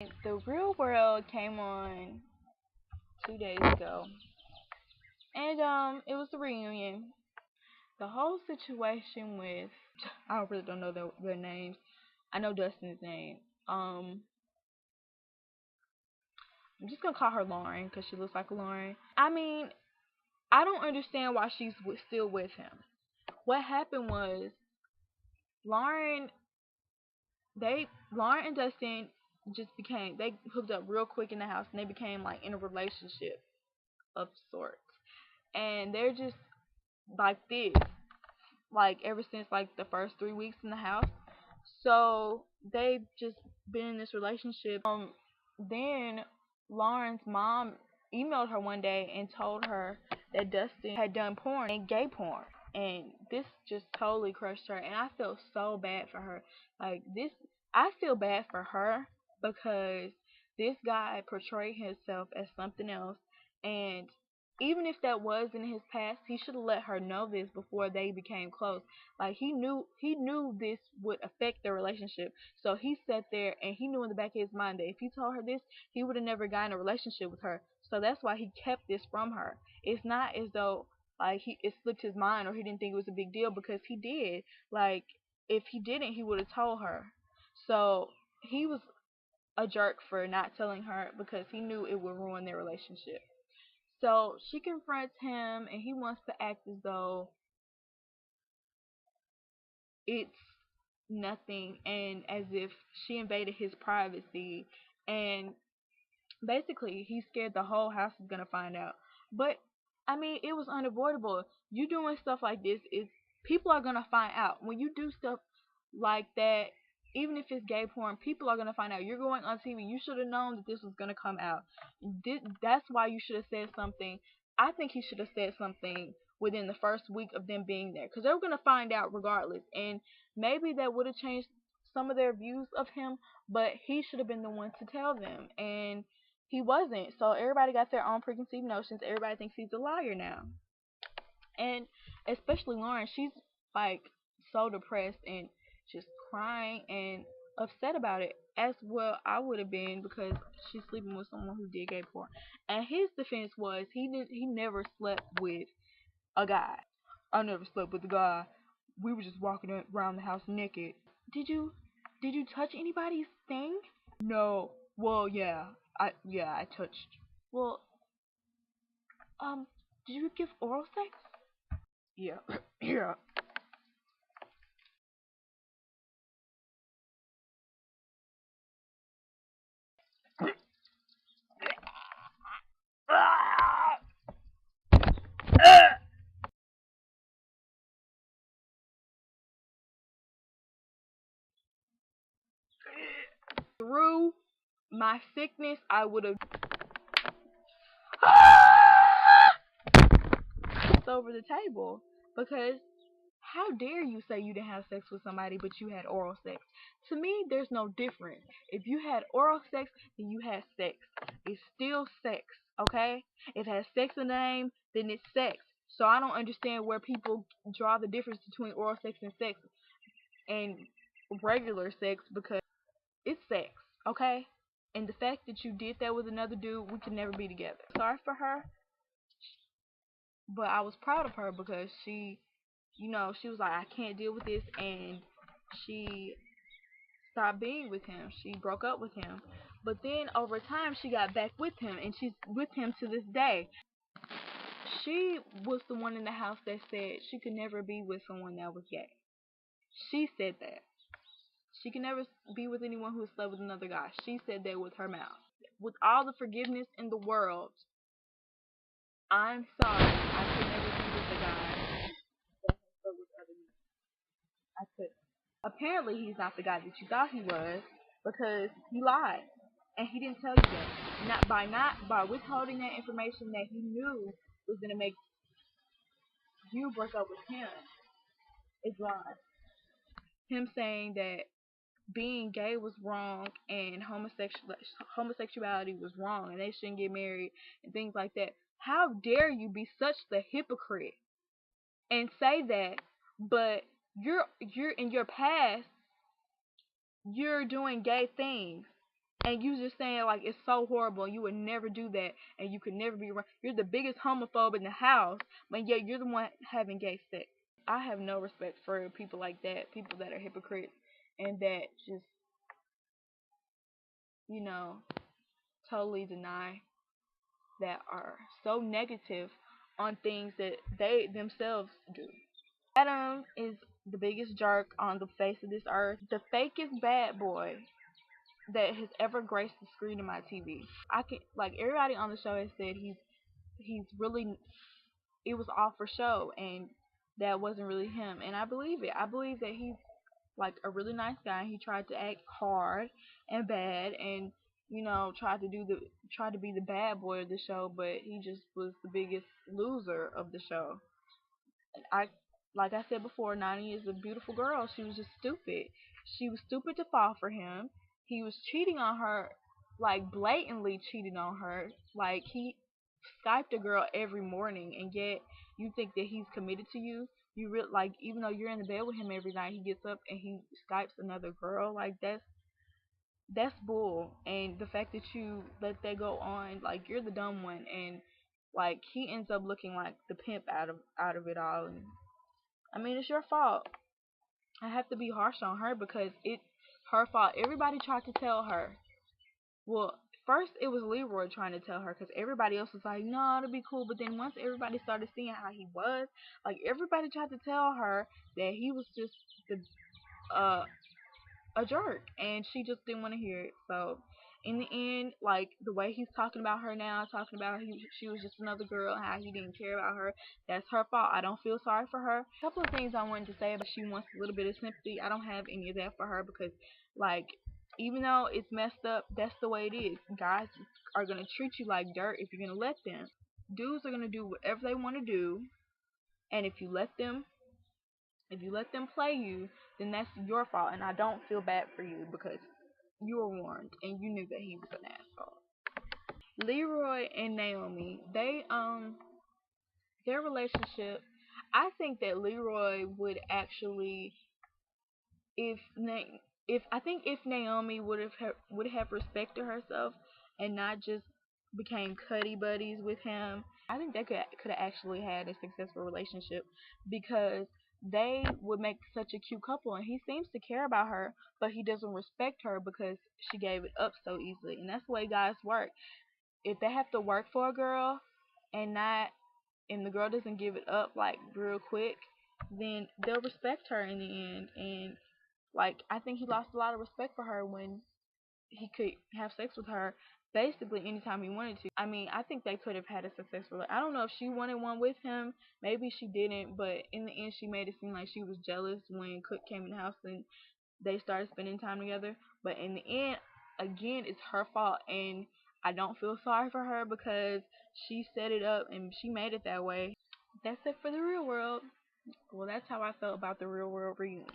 The Real World came on 2 days ago, and it was the reunion. The whole situation with I really don't know their names. I know Dustin's name. I'm just gonna call her Lauren because she looks like a Lauren. I mean, I don't understand why she's still with him. What happened was Lauren, Lauren and Dustin they hooked up real quick in the house and they became like in a relationship of sorts, and they're just like this, like ever since like the first 3 weeks in the house. So they've just been in this relationship. Then Lauren's mom emailed her one day and told her that Dustin had done porn and gay porn. And this just totally crushed her. And I felt so bad for her. Like, I feel bad for her because this guy portrayed himself as something else. And even if that was in his past, he should have let her know this before they became close. Like he knew this would affect their relationship. So he sat there and he knew in the back of his mind that if he told her this, he would have never gotten a relationship with her. So that's why he kept this from her. It's not as though like it slipped his mind or he didn't think it was a big deal, because he did. Like, if he didn't, he would have told her. So he was a jerk for not telling her because he knew it would ruin their relationship. So she confronts him and he wants to act as though it's nothing and as if she invaded his privacy, and basically he's scared the whole house is gonna find out. But I mean, it was unavoidable. You doing stuff like this is people are gonna find out when you do stuff like that. Even if it's gay porn, people are gonna find out. You're going on TV. You should have known that this was gonna come out. That's why you should have said something. I think he should have said something within the first week of them being there, because they were gonna find out regardless. And maybe that would have changed some of their views of him, but he should have been the one to tell them. And he wasn't. So everybody got their own preconceived notions. Everybody thinks he's a liar now. And especially Lauren, she's like so depressed and just crying and upset about it. As well I would have been, because she's sleeping with someone who did gay porn. And his defense was he never slept with a guy. I never slept with a guy. We were just walking around the house naked. Did you touch anybody's thing? No. Well, yeah. I touched. Well, um, did you give oral sex? Yeah. Yeah. Through my sickness, I would have over the table, because how dare you say you didn't have sex with somebody but you had oral sex? To me, there's no difference. If you had oral sex, then you had sex. It's still sex, okay? If it has sex in the name, then it's sex. So I don't understand where people draw the difference between oral sex and regular sex, because it's sex, okay? And the fact that you did that with another dude, we could never be together. Sorry for her, but I was proud of her because she was like, I can't deal with this, and she stopped being with him. She broke up with him. But then over time, she got back with him, and she's with him to this day. She was the one in the house that said she could never be with someone that was gay. She said that. She could never be with anyone who slept with another guy. She said that with her mouth. With all the forgiveness in the world, I'm sorry. I could never be with a guy that has slept with other men. I couldn't. Apparently, he's not the guy that you thought he was, because he lied and he didn't tell you that. Not by withholding that information that he knew was gonna make you break up with him. It's lies. Him saying that being gay was wrong and homosexuality was wrong and they shouldn't get married and things like that. How dare you be such the hypocrite and say that, but you're in your past, you're doing gay things, and you just saying like it's so horrible and you would never do that and you could never be wrong. You're the biggest homophobe in the house, but yet you're the one having gay sex. I have no respect for people like that, people that are hypocrites and that just, you know, totally deny, that are so negative on things that they themselves do. Adam is the biggest jerk on the face of this earth, the fakest bad boy that has ever graced the screen of my TV. I can like everybody on the show has said he's really, it was all for show and that wasn't really him, and I believe it. I believe that he's like a really nice guy. He tried to act hard and bad and tried to be the bad boy of the show, but he just was the biggest loser of the show. I like I said before, Nani is a beautiful girl. She was just stupid. She was stupid to fall for him. He was cheating on her, like blatantly cheating on her. Like he Skyped a girl every morning, and yet you think that he's committed to you. Like even though you're in the bed with him every night, he gets up and he Skypes another girl. Like that's bull. And the fact that you let that go on, like you're the dumb one, and like he ends up looking like the pimp out of it all. And I mean, it's your fault. I have to be harsh on her because it's her fault. Everybody tried to tell her. Well, first it was Leroy trying to tell her because everybody else was like, no, it'll be cool. But then once everybody started seeing how he was, like everybody tried to tell her that he was just the uh a jerk, and she just didn't want to hear it. So in the end, like the way he's talking about her now, talking about she was just another girl, and how he didn't care about her, that's her fault. I don't feel sorry for her. A couple of things I wanted to say, but she wants a little bit of sympathy. I don't have any of that for her because, like, even though it's messed up, that's the way it is. Guys are gonna treat you like dirt if you're gonna let them. Dudes are gonna do whatever they want to do, and if you let them play you, then that's your fault, and I don't feel bad for you because you were warned and you knew that he was an asshole. Leroy and Naomi, their relationship, I think that Leroy would actually, if if I think if Naomi would have respected herself and not just became cuddy buddies with him, I think they could have actually had a successful relationship because they would make such a cute couple, and he seems to care about her, but he doesn't respect her because she gave it up so easily, and that's the way guys work. If they have to work for a girl and not and the girl doesn't give it up like real quick, then they'll respect her in the end. And like I think he lost a lot of respect for her when he could have sex with her basically anytime he wanted to. I mean, I think they could have had a successful. I don't know if she wanted one with him. Maybe she didn't, but in the end, she made it seem like she was jealous when Cook came in the house and they started spending time together. But in the end, again, it's her fault, and I don't feel sorry for her because she set it up and she made it that way. That's it for the real world. Well, that's how I felt about the real world reunion.